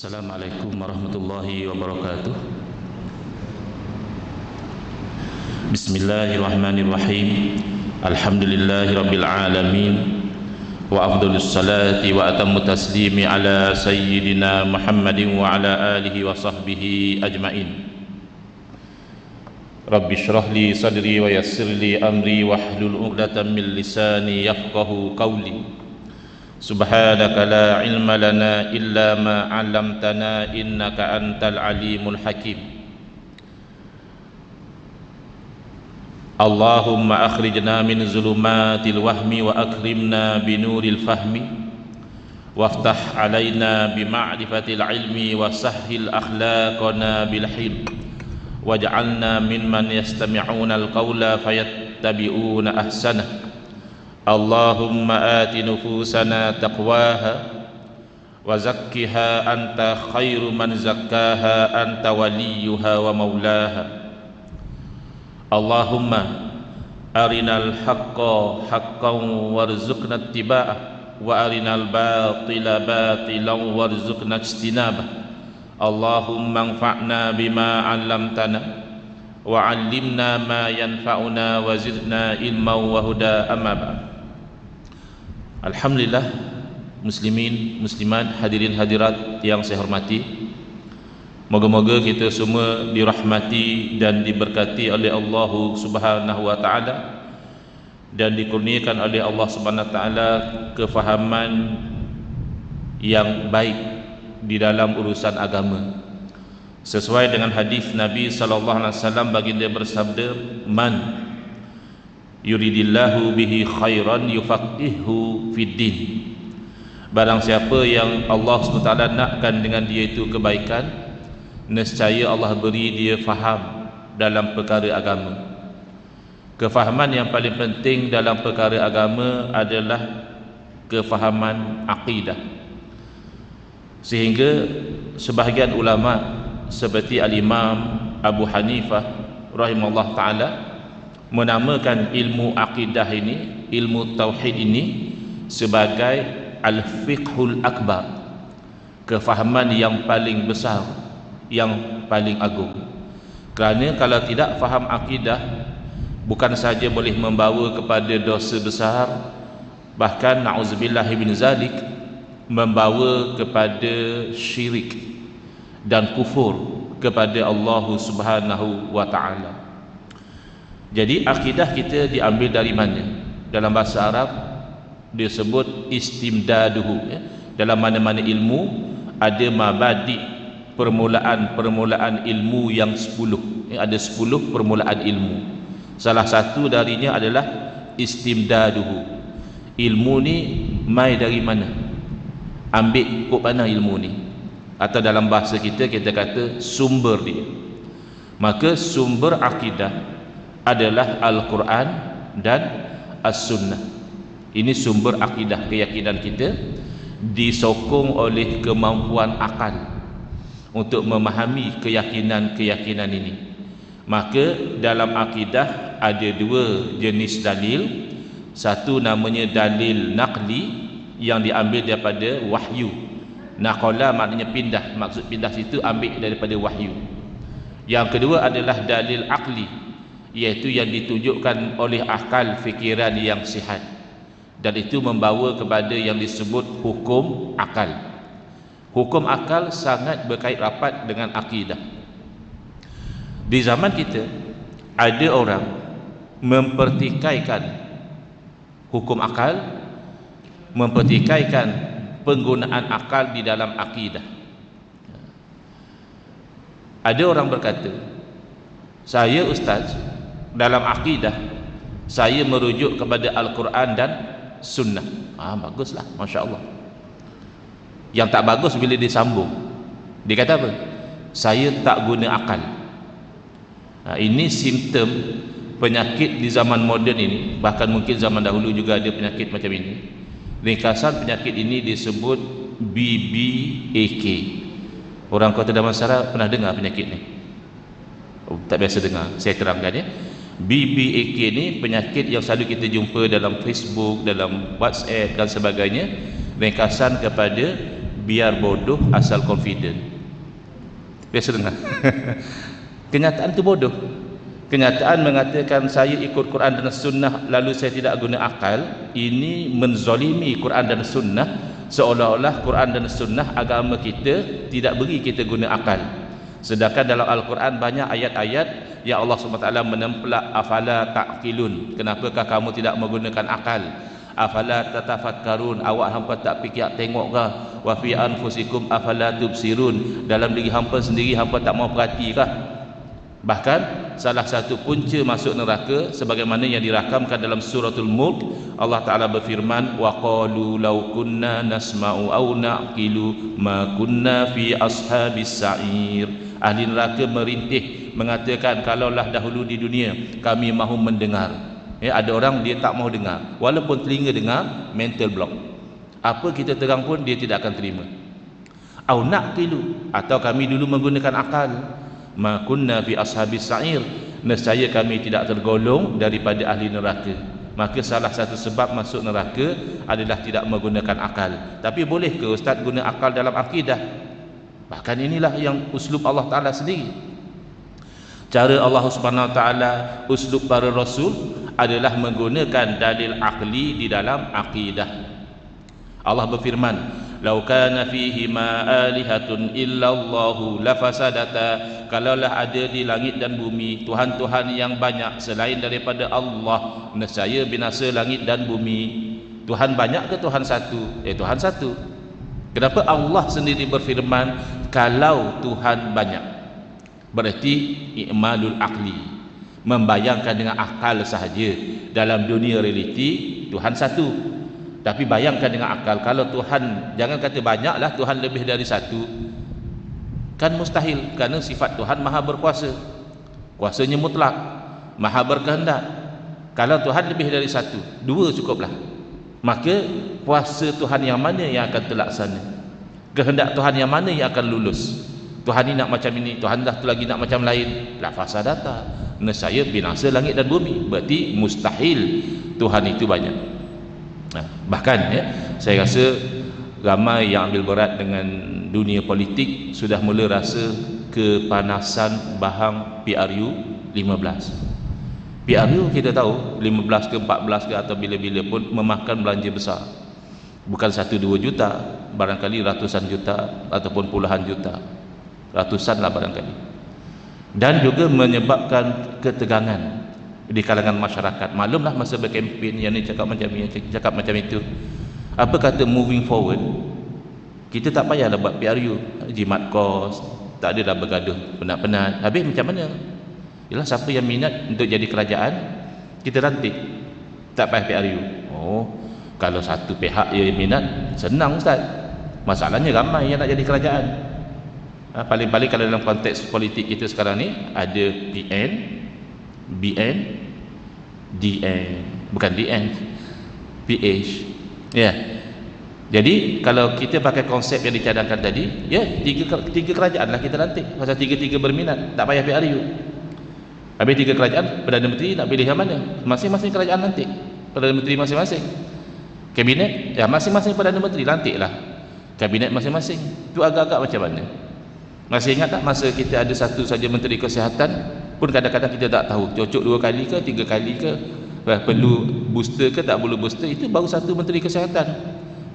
Assalamualaikum warahmatullahi wabarakatuh. Bismillahirrahmanirrahim. Alhamdulillahi rabbil alamin. Wa afdhalus salati wa atammu taslimi ala sayyidina Muhammadin wa ala alihi wa sahbihi ajmain. Rabbi shrah li sadri wa yassir li amri wahlul 'uqdatam min lisani yafqahu qawli. Subhanaka la ilma lana illa ma 'allamtana innaka antal alimul hakim. Allahumma akhrijna min zulumatil wahmi wa akrimna binuril fahmi waftah alaina bima'rifatil ilmi wa sahhil akhlaqana bil hilm waj'alna mimman yastami'una al-qawla fayattabi'una ahsanah. Allahumma ati nufusana taqwaha wa zakkiha anta khairu man zakkaha anta waliyuha wa maulaha. Allahumma arinal haqqa haqqan warzuqna ittiba'ah wa arinal batila batilan warzuqna ijtinabah. Allahumma anfa'na bima 'allamtana wa 'allimna ma yanfa'una wa zidna ilman wa huda. Amma ba'd. Alhamdulillah, muslimin, muslimat, hadirin hadirat yang saya hormati, moga-moga kita semua dirahmati dan diberkati oleh Allah Subhanahu wa taala dan dikurniakan oleh Allah Subhanahu wa taala kefahaman yang baik di dalam urusan agama. Sesuai dengan hadis Nabi sallallahu alaihi wasallam, baginda bersabda, "Man yuridillahu bihi khairan yufaqihu fid din." Barang siapa yang Allah SWT nakkan dengan dia itu kebaikan, nescaya Allah beri dia faham dalam perkara agama. Kefahaman yang paling penting dalam perkara agama adalah kefahaman akidah. Sehingga sebahagian ulama seperti Al-Imam Abu Hanifah rahimahullah ta'ala menamakan ilmu akidah ini, ilmu tauhid ini sebagai al-fiqhul akbar, kefahaman yang paling besar, yang paling agung. Kerana kalau tidak faham akidah, bukan saja boleh membawa kepada dosa besar, bahkan na'udzubillah min zalik, membawa kepada syirik dan kufur kepada Allah Subhanahu wa ta'ala. Jadi akidah kita diambil dari mana? Dalam bahasa Arab disebut istimdaduhu, ya. Dalam mana-mana ilmu ada mabadi, permulaan-permulaan ilmu yang 10, ya. Ada 10 permulaan ilmu. Salah satu darinya adalah istimdaduhu. Ilmu ni mai dari mana? Ambil kok mana ilmu ni? Atau dalam bahasa kita kata sumber dia. Maka sumber akidah adalah Al-Quran dan As-Sunnah. Ini sumber akidah, keyakinan kita disokong oleh kemampuan akal untuk memahami keyakinan-keyakinan ini. Maka dalam akidah ada dua jenis dalil. Satu namanya dalil naqli yang diambil daripada wahyu. Naqala maknanya pindah, maksud pindah situ ambil daripada wahyu. Yang kedua adalah dalil aqli, iaitu yang ditunjukkan oleh akal fikiran yang sihat, dan itu membawa kepada yang disebut hukum akal. Hukum akal sangat berkait rapat dengan akidah. Di zaman kita ada orang mempertikaikan hukum akal, mempertikaikan penggunaan akal di dalam akidah. Ada orang berkata, saya ustaz, dalam akidah saya merujuk kepada Al-Quran dan Sunnah. Baguslah, Masya Allah. Yang tak bagus bila disambung, dia kata apa? Saya tak guna akal. Ini simptom penyakit di zaman moden ini. Bahkan mungkin zaman dahulu juga ada penyakit macam ini. Ringkasan penyakit ini disebut BBAK. Orang Kota Damansara pernah dengar penyakit ni? Tak biasa dengar, saya terangkan, ya. BBAK ni penyakit yang selalu kita jumpa dalam Facebook, dalam WhatsApp dan sebagainya. Ringkasan kepada biar bodoh asal confident. Biasa dengar. Kenyataan itu bodoh. Kenyataan mengatakan saya ikut Quran dan Sunnah lalu saya tidak guna akal, ini menzalimi Quran dan Sunnah, seolah-olah Quran dan Sunnah agama kita tidak beri kita guna akal. Sedangkan dalam Al-Quran banyak ayat-ayat yang Allah SWT menemplak afala ta'qilun, kenapakah kamu tidak menggunakan akal, afala tatafakkarun, awak hampa tak fikir tengok kah, wa fi anfusikum afala tubsirun, dalam diri hampa sendiri hampa tak mau perhati kah. Bahkan salah satu punca masuk neraka sebagaimana yang dirakamkan dalam suratul Mulk, Allah Ta'ala berfirman, wa qalu law kunna nasma'u aw na'qilu ma kunna fi ashabis sa'ir. Ahli neraka merintih mengatakan, kalaulah dahulu di dunia kami mahu mendengar. Ada orang dia tak mahu dengar, walaupun telinga dengar, mental block, apa kita terang pun dia tidak akan terima. Au na'qilu, atau kami dulu menggunakan akal, ma kunna fi ashabis sa'ir, nescaya kami tidak tergolong daripada ahli neraka. Maka salah satu sebab masuk neraka adalah tidak menggunakan akal. Tapi boleh ke ustaz guna akal dalam akidah? Bahkan inilah yang uslub Allah Ta'ala sendiri. Cara Allah Subhanahu Wa Ta'ala, uslub para rasul adalah menggunakan dalil akli di dalam akidah. Allah berfirman, "Lau kana fihi ma alihatun illa Allahu lafasadata." Kalaulah ada di langit dan bumi Tuhan-Tuhan yang banyak selain daripada Allah, nescaya binasa langit dan bumi. Tuhan banyak ke Tuhan satu? Tuhan satu. Kenapa Allah sendiri berfirman kalau Tuhan banyak? Berarti i'malul akli, membayangkan dengan akal sahaja. Dalam dunia realiti Tuhan satu, tapi bayangkan dengan akal, kalau Tuhan, jangan kata banyaklah, Tuhan lebih dari satu, kan mustahil, kerana sifat Tuhan maha berkuasa, kuasanya mutlak, maha berkehendak. Kalau Tuhan lebih dari satu, dua cukuplah. Maka kuasa Tuhan yang mana yang akan terlaksana, kehendak Tuhan yang mana yang akan lulus. Tuhan ni nak macam ini, Tuhan dah tu lagi nak macam lain, la fasadata, nescaya binasa langit dan bumi. Berarti mustahil Tuhan itu banyak. Bahkan saya rasa ramai yang ambil berat dengan dunia politik sudah mula rasa kepanasan bahang PRU 15. PRU kita tahu 15 ke 14 ke atau bila-bila pun memakan belanja besar, bukan 1-2 juta, barangkali ratusan juta ataupun puluhan juta, ratusan lah barangkali, dan juga menyebabkan ketegangan di kalangan masyarakat. Maklumlah masa berkempen, yang ni cakap macam ni, yang cakap macam itu. Apa kata moving forward, kita tak payahlah buat PRU, jimat kos, tak ada dah bergaduh penat-penat. Habis macam mana? Ialah siapa yang minat untuk jadi kerajaan, kita rantik, tak payah PRU. Kalau satu pihak yang minat, senang ustaz. Masalahnya ramai yang nak jadi kerajaan. Paling-paling kalau dalam konteks politik kita sekarang ni, ada PN, BN, DN, bukan DN, PH. Jadi kalau kita pakai konsep yang dicadangkan tadi, tiga kerajaan lah kita rantik, pasal tiga-tiga berminat, tak payah PRU. Habis 3 kerajaan, Perdana Menteri nak pilih yang mana? Masing-masing kerajaan lantik Perdana Menteri masing-masing. Kabinet, masing-masing Perdana Menteri lantiklah kabinet masing-masing. Itu agak-agak macam mana? Masih ingat tak masa kita ada satu saja Menteri Kesihatan pun kadang-kadang kita tak tahu cocok 2 kali ke 3 kali ke, perlu booster ke tak perlu booster. Itu baru satu Menteri Kesihatan.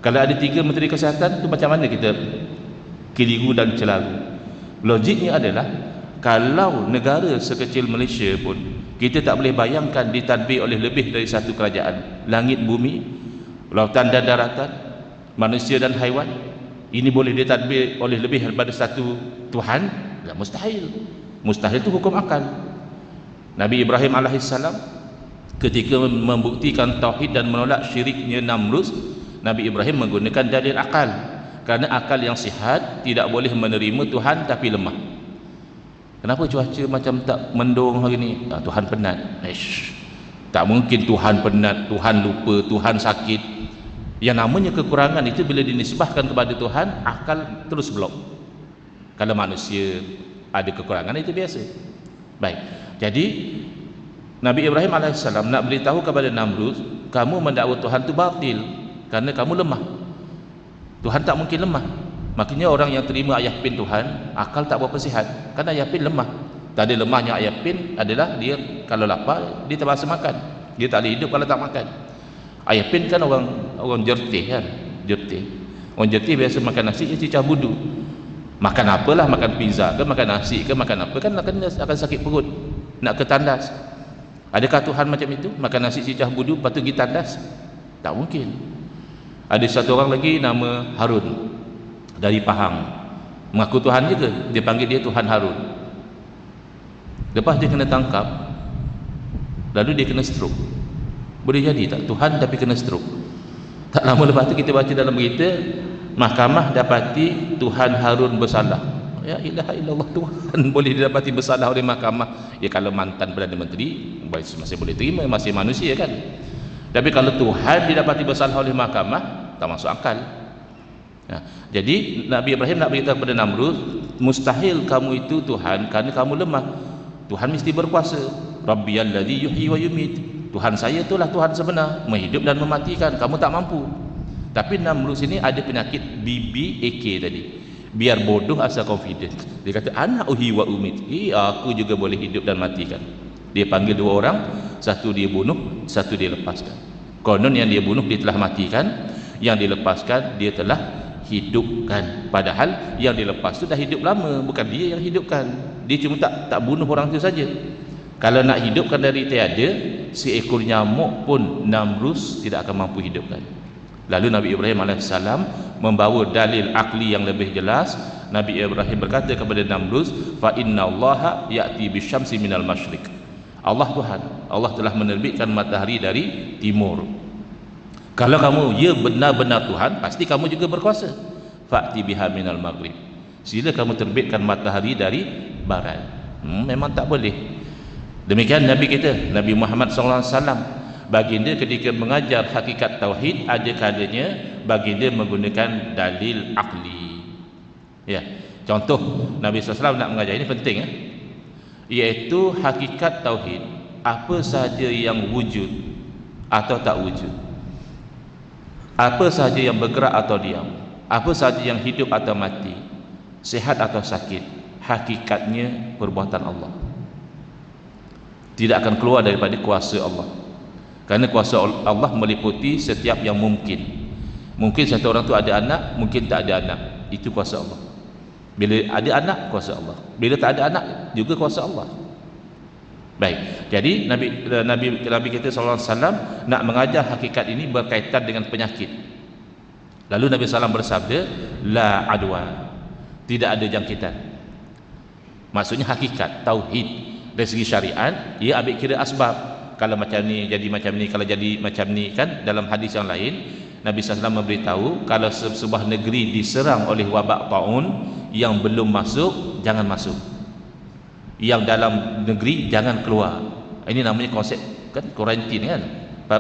Kalau ada 3 Menteri Kesihatan, itu macam mana kita keliru dan celaru? Logiknya adalah, kalau negara sekecil Malaysia pun kita tak boleh bayangkan ditadbir oleh lebih dari satu kerajaan, langit bumi, lautan dan daratan, manusia dan haiwan, ini boleh ditadbir oleh lebih daripada satu Tuhan? Mustahil. Mustahil itu hukum akal. Nabi Ibrahim alaihissalam ketika membuktikan tauhid dan menolak syiriknya Namrud, Nabi Ibrahim menggunakan dalil akal, kerana akal yang sihat tidak boleh menerima Tuhan tapi lemah. Kenapa cuaca macam tak mendung hari ni? Tuhan penat. Tak mungkin Tuhan penat, Tuhan lupa, Tuhan sakit. Yang namanya kekurangan itu bila dinisbahkan kepada Tuhan, akal terus blok. Kalau manusia ada kekurangan, itu biasa. Baik, jadi Nabi Ibrahim AS nak beritahu kepada Namrud, kamu mendakwa Tuhan itu batil kerana kamu lemah. Tuhan tak mungkin lemah. Makanya orang yang terima ayah pin Tuhan, akal tak berapa sihat. Karena ayah pin lemah. Tadi lemahnya ayah pin adalah dia kalau lapar, dia terpaksa makan. Dia tak boleh hidup kalau tak makan. Ayah pin kan orang jertih kan, jertih. Orang jertih biasa makan nasi, dia cicah budu. Makan apalah, makan pizza ke, makan nasi ke, makan apa, kan akan sakit perut, nak ke tandas. Adakah Tuhan macam itu? Makan nasi cicah budu, lepas tu pergi tandas? Tak mungkin. Ada satu orang lagi nama Harun dari Pahang, mengaku Tuhan juga, dia panggil dia Tuhan Harun. Lepas dia kena tangkap, lalu dia kena stroke. Boleh jadi tak Tuhan tapi kena stroke? Tak lama lepas tu kita baca dalam berita, mahkamah dapati Tuhan Harun bersalah. Ya ilaha illallah, Tuhan boleh didapati bersalah oleh mahkamah. Ya kalau mantan Perdana Menteri masih boleh terima, masih manusia kan. Tapi kalau Tuhan didapati bersalah oleh mahkamah, tak masuk akal. Ya, jadi Nabi Ibrahim nak beritahu kepada Namrud, mustahil kamu itu Tuhan kerana kamu lemah. Tuhan mesti berkuasa. Rabbiyalladzi yuhyi wa yumit. Tuhan saya itulah Tuhan sebenar, menghidup dan mematikan. Kamu tak mampu. Tapi Namrud sini ada penyakit BBAK tadi. Biar bodoh asal confident. Dia kata ana uhi wa umit. Aku juga boleh hidup dan matikan. Dia panggil dua orang, satu dia bunuh, satu dia lepaskan. Konon yang dia bunuh dia telah matikan, yang dilepaskan dia telah hidupkan. Padahal yang dilepas tu dah hidup lama, bukan dia yang hidupkan. Dia cuma tak bunuh orang tu saja. Kalau nak hidupkan dari tiada, seekor nyamuk pun Namrus tidak akan mampu hidupkan. Lalu Nabi Ibrahim AS membawa dalil akli yang lebih jelas. Nabi Ibrahim berkata kepada Namrus, fa inna allaha ya'ti bisyamsi minal masyriq. Allah Tuhan, Allah telah menerbitkan matahari dari timur. Kalau kamu ya benar-benar Tuhan, pasti kamu juga berkuasa. Fa'ti biha minal maghrib. Sila kamu terbitkan matahari dari barat. Memang tak boleh. Demikian Nabi kita, Nabi Muhammad SAW, baginda ketika mengajar hakikat tauhid, ada kalanya baginda menggunakan dalil akli. Ya, contoh Nabi SAW nak mengajar ini penting iaitu hakikat tauhid, apa sahaja yang wujud atau tak wujud, apa sahaja yang bergerak atau diam, apa sahaja yang hidup atau mati, sihat atau sakit, hakikatnya perbuatan Allah. Tidak akan keluar daripada kuasa Allah. Kerana kuasa Allah meliputi setiap yang mungkin. Mungkin satu orang tu ada anak, mungkin tak ada anak. Itu kuasa Allah. Bila ada anak, kuasa Allah. Bila tak ada anak, juga kuasa Allah. Baik. Jadi Nabi kita SAW nak mengajar hakikat ini berkaitan dengan penyakit. Lalu Nabi SAW bersabda, la adwa. Tidak ada jangkitan. Maksudnya hakikat tauhid. Dari segi syariat, ia ambil kira asbab. Kalau macam ni jadi macam ni, kalau jadi macam ni kan. Dalam hadis yang lain Nabi SAW memberitahu, kalau sebuah negeri diserang oleh wabak taun, yang belum masuk jangan masuk, yang dalam negeri jangan keluar. Ini namanya konsep kan kuarantin kan.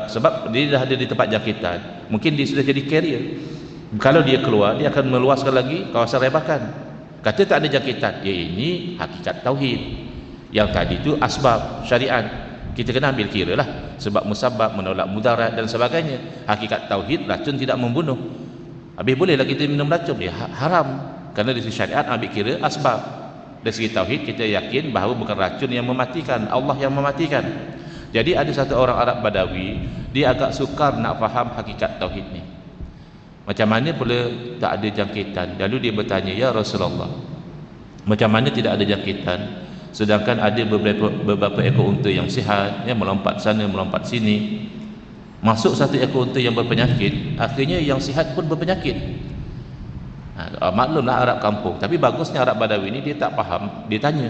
Sebab dia dah ada di tempat jangkitan, mungkin dia sudah jadi carrier. Kalau dia keluar, dia akan meluaskan lagi kawasan rebakan. Kata tak ada jangkitan, ya ini hakikat tauhid. Yang tadi itu asbab syariat, kita kena ambil kira lah, sebab musabab, menolak mudarat dan sebagainya. Hakikat tauhid, racun tidak membunuh. Habis bolehlah kita minum racun? Ya haram. Kerana dari segi syariat ambil kira asbab. Dari segi tauhid kita yakin bahawa bukan racun yang mematikan, Allah yang mematikan. Jadi ada satu orang Arab Badawi, dia agak sukar nak faham hakikat tauhid ni. Macam mana pula tak ada jangkitan? Lalu dia bertanya, ya Rasulullah, macam mana tidak ada jangkitan sedangkan ada beberapa ekor unta yang sihat, yang melompat sana melompat sini. Masuk satu ekor unta yang berpenyakit, akhirnya yang sihat pun berpenyakit. Maklumlah Arab kampung. Tapi bagusnya Arab Badawi ni dia tak faham, dia tanya.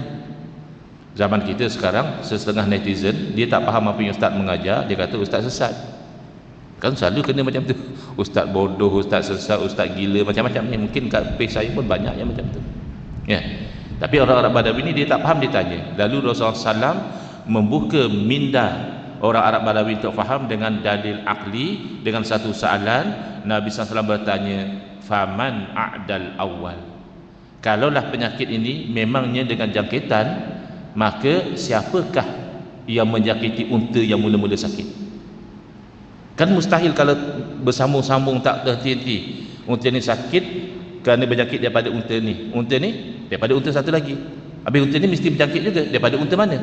Zaman kita sekarang setengah netizen, dia tak faham apa yang ustaz mengajar, dia kata ustaz sesat. Kan selalu kena macam tu, ustaz bodoh, ustaz sesat, ustaz gila, macam-macam ni. Mungkin kat page saya pun banyak yang macam tu ya. Tapi orang Arab Badawi ni dia tak faham, dia tanya. Lalu Rasulullah SAW membuka minda orang Arab Badawi untuk faham dengan dalil akli. Dengan satu soalan, Nabi SAW bertanya, faman a'dal awal. Kalaulah penyakit ini memangnya dengan jangkitan, maka siapakah yang menjangkiti unta yang mula-mula sakit? Kan mustahil kalau bersambung-sambung tak terhenti. Unta ini sakit, kerana berjangkit daripada unta ni daripada unta satu lagi, habis unta ni mesti berjangkit juga daripada unta mana?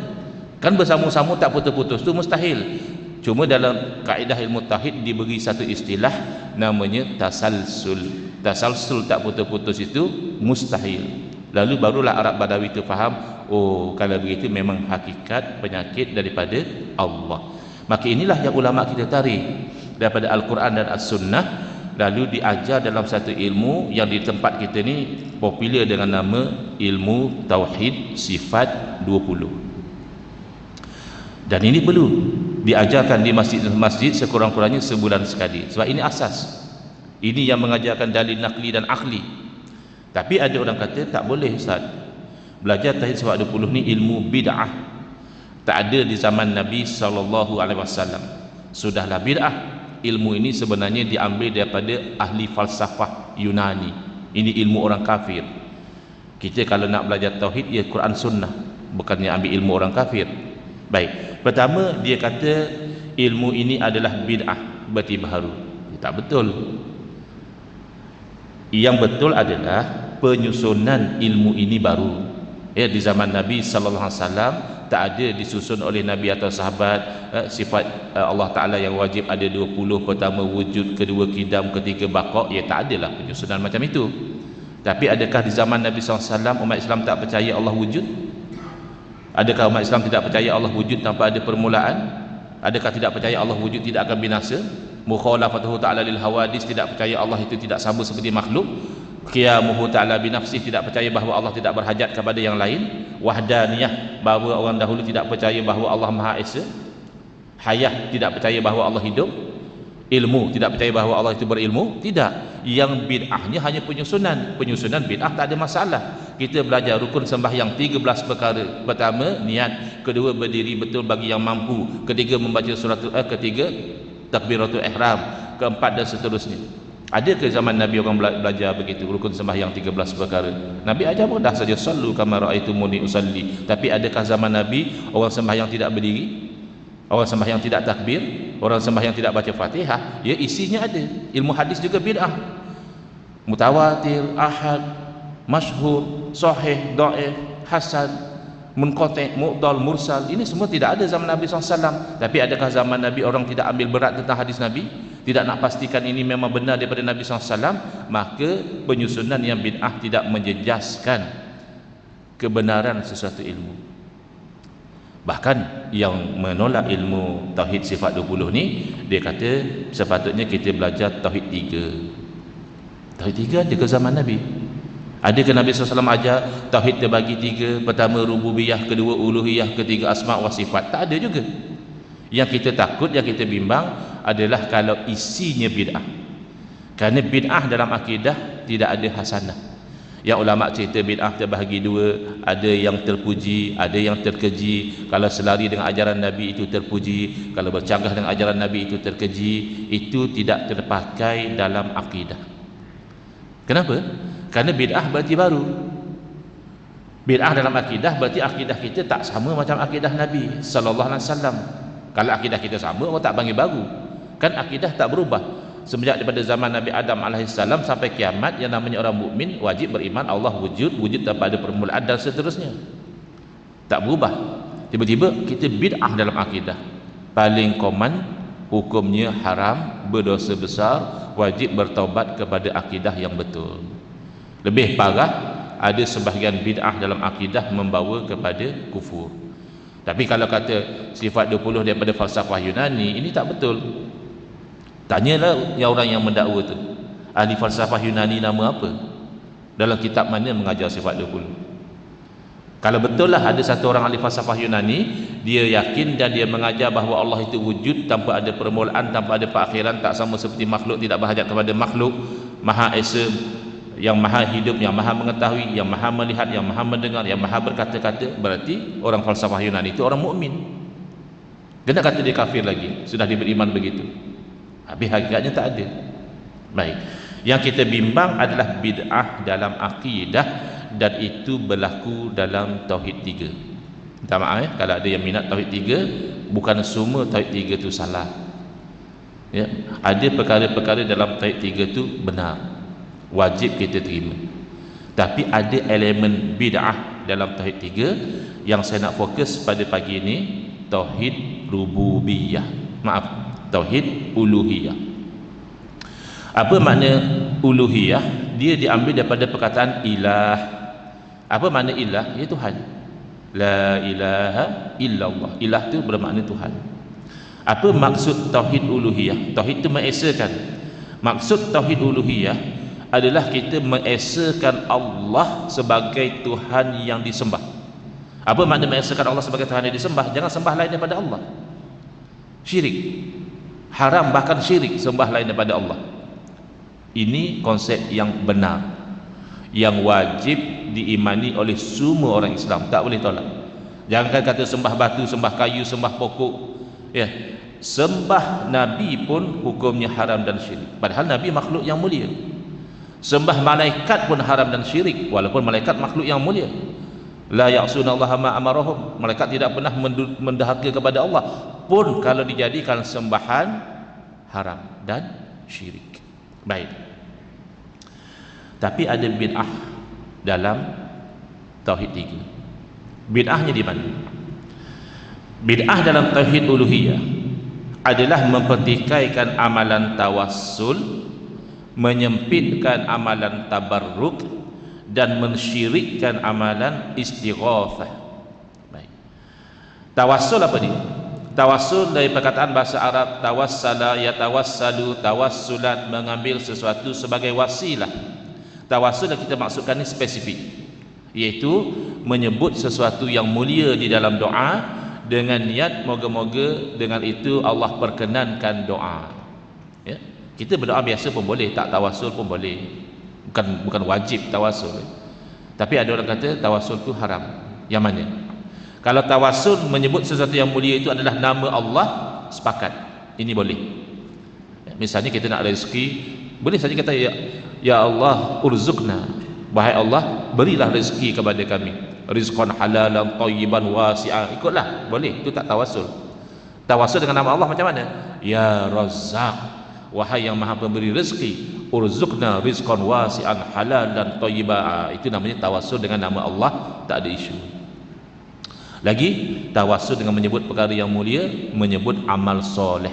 Kan bersama-sama tak putus-putus, tu mustahil. Cuma dalam kaedah ilmu tauhid diberi satu istilah namanya tasalsul. Tasalsul tak putus-putus itu mustahil. Lalu barulah Arab Badawi itu faham, oh kalau begitu memang hakikat penyakit daripada Allah. Maka inilah yang ulama kita tarik daripada Al-Quran dan As-Sunnah, lalu diajar dalam satu ilmu yang di tempat kita ni popular dengan nama ilmu Tauhid Sifat 20. Dan ini perlu diajarkan di masjid-masjid sekurang-kurangnya sebulan sekali, sebab ini asas. Ini yang mengajarkan dalil nakli dan akli. Tapi ada orang kata tak boleh Ustaz, belajar Tauhid Sifat 20 ni ilmu bid'ah, tak ada di zaman Nabi SAW. Sudahlah bid'ah. Ilmu ini sebenarnya diambil daripada ahli falsafah Yunani. Ini ilmu orang kafir. Kita kalau nak belajar Tauhid, ya Quran Sunnah, bukannya ambil ilmu orang kafir. Baik, pertama dia kata ilmu ini adalah bid'ah, berarti baru. Tak betul. Yang betul adalah penyusunan ilmu ini baru. Ya, di zaman Nabi sallallahu alaihi wasallam tak ada disusun oleh Nabi atau sahabat sifat Allah Ta'ala yang wajib ada 20. Pertama wujud, kedua kidam, ketiga baqa'. Ya tak adalah penyusunan macam itu. Tapi adakah di zaman Nabi SAW umat Islam tak percaya Allah wujud? Adakah umat Islam tidak percaya Allah wujud tanpa ada permulaan? Adakah tidak percaya Allah wujud tidak akan binasa? Mukhalafatuhu ta'ala lil hawadis, tidak percaya Allah itu tidak sama seperti makhluk. Qiyamuhu ta'ala binafsih, tidak percaya bahawa Allah tidak berhajat kepada yang lain. Wahdaniyah, bahawa orang dahulu tidak percaya bahawa Allah Maha Esa. Hayah, tidak percaya bahawa Allah hidup. Ilmu, tidak percaya bahawa Allah itu berilmu. Tidak. Yang bid'ahnya hanya penyusunan. Penyusunan bid'ah tak ada masalah. Kita belajar rukun sembahyang 13 perkara. Pertama niat, kedua berdiri betul bagi yang mampu, ketiga membaca ketiga takbiratul ihram, keempat dan seterusnya. Ada ke zaman Nabi orang belajar begitu, rukun sembahyang 13 perkara? Nabi ajar mudah saja, sallu kama raaitumuni usalli. Tapi adakah zaman Nabi orang sembahyang tidak berdiri? Orang sembahyang tidak takbir? Orang sembahyang tidak baca Fatihah? Ya, isinya ada. Ilmu hadis juga bid'ah. Mutawatir, ahad, masyhur, sahih, dhaif, hasan, munqati', mu'dal, mursal, ini semua tidak ada zaman Nabi SAW. Tapi adakah zaman Nabi orang tidak ambil berat tentang hadis Nabi, tidak nak pastikan ini memang benar daripada Nabi SAW? Maka penyusunan yang bid'ah tidak menjejaskan kebenaran sesuatu ilmu. Bahkan yang menolak ilmu Tauhid Sifat 20 ni, dia kata sepatutnya kita belajar Tauhid 3. Tauhid 3 ada ke zaman Nabi? Ada ke Nabi SAW ajar Tauhid terbagi 3? Pertama rububiyah, kedua uluhiyah, ketiga asma' wa sifat? Tak ada juga. Yang kita takut, yang kita bimbang adalah kalau isinya bid'ah. Kerana bid'ah dalam akidah tidak ada hasanah. Yang ulama cerita bid'ah terbahagi 2, ada yang terpuji, ada yang terkeji. Kalau selari dengan ajaran Nabi itu terpuji, kalau bercanggah dengan ajaran Nabi itu terkeji. Itu tidak terpakai dalam akidah. Kenapa? Kerana bid'ah berarti baru. Bid'ah dalam akidah berarti akidah kita tak sama macam akidah Nabi sallallahu alaihi wasallam. Kalau akidah kita sama, orang tak panggil baru. Kan akidah tak berubah. Semenjak daripada zaman Nabi Adam alaihissalam sampai kiamat, yang namanya orang mukmin wajib beriman Allah wujud, wujud tanpa ada permulaan dan seterusnya. Tak berubah. Tiba-tiba kita bid'ah dalam akidah. Paling common, hukumnya haram, berdosa besar, wajib bertaubat kepada akidah yang betul. Lebih parah, ada sebahagian bid'ah dalam akidah membawa kepada kufur. Tapi kalau kata sifat 20 daripada falsafah Yunani, ini tak betul. Tanyalah yang orang yang mendakwa tu, ahli falsafah Yunani nama apa? Dalam kitab mana mengajar sifat 20? Kalau betul lah ada satu orang ahli falsafah Yunani, dia yakin dan dia mengajar bahawa Allah itu wujud tanpa ada permulaan, tanpa ada perakhiran, tak sama seperti makhluk, tidak berhajat kepada makhluk, Maha Esa, yang maha hidup, yang maha mengetahui, yang maha melihat, yang maha mendengar, yang maha berkata-kata. Berarti orang falsafah Yunani itu orang mukmin. Kena kata dia kafir lagi, sudah dia beriman begitu. Habis hakikatnya tak ada. Baik, yang kita bimbang adalah bid'ah dalam akidah, dan itu berlaku dalam Tauhid 3. Minta maaf kalau ada yang minat Tauhid 3, bukan semua Tauhid 3 itu salah. Ya, ada perkara-perkara dalam Tauhid 3 itu benar. wajib kita terima. Tapi ada elemen bid'ah dalam tauhid 3 yang saya nak fokus pada pagi ini, tauhid rububiyah. Tauhid uluhiyah. Apa makna uluhiyah? Dia diambil daripada perkataan ilah. Apa makna ilah? Ya Tuhan. La ilaha illallah. Ilah tu bermakna Tuhan. Apa maksud tauhid uluhiyah? Tauhid itu mengesakan. Maksud tauhid uluhiyah adalah kita mengesakan Allah sebagai Tuhan yang disembah. Apa makna mengesakan Allah sebagai Tuhan yang disembah? Jangan sembah lain daripada Allah. Syirik. Haram, bahkan syirik sembah lain daripada Allah. Ini konsep yang benar, yang wajib diimani oleh semua orang Islam, tak boleh tolak. Jangan kata sembah batu, sembah kayu, sembah pokok. Ya, sembah Nabi pun hukumnya haram dan syirik. Padahal Nabi makhluk yang mulia. Sembah malaikat pun haram dan syirik, walaupun malaikat makhluk yang mulia. La ya'sunallaha ma amarahum. Malaikat tidak pernah mendahaka kepada Allah, pun kalau dijadikan sembahan haram dan syirik. Baik. Tapi ada bid'ah dalam tauhid 3. Bid'ahnya di mana? Bid'ah dalam tauhid uluhiyah adalah mempertikaikan amalan tawassul, menyempitkan amalan tabarruk, dan mensyirikkan amalan istighatsah. Baik. Tawassul apa dia? Tawassul dari perkataan bahasa Arab tawassala, yatawassalu, tawassulat, mengambil sesuatu sebagai wasilah. Tawassul yang kita maksudkan ini spesifik, iaitu menyebut sesuatu yang mulia di dalam doa dengan niat moga-moga dengan itu Allah perkenankan doa. Ya? Kita berdoa biasa pun boleh, tak tawassul pun boleh. Bukan wajib tawassul. Tapi ada orang kata tawassul itu haram. Yang mana? Kalau tawassul menyebut sesuatu yang mulia itu adalah nama Allah, sepakat. Ini boleh. Misalnya kita nak rezeki, boleh saja kata ya Allah urzukna. Wahai Allah, berilah rezeki kepada kami. Rizqan halalan thayyiban wasi'an. Ikutlah, boleh. Itu tak tawassul. Tawassul dengan nama Allah macam mana? Ya Razzaq. Wahai yang maha pemberi rezeki, urzukna rizqan wasi'an halalan thayyiba. Itu namanya tawassul dengan nama Allah, tak ada isu. Lagi tawassul dengan menyebut perkara yang mulia, menyebut amal soleh.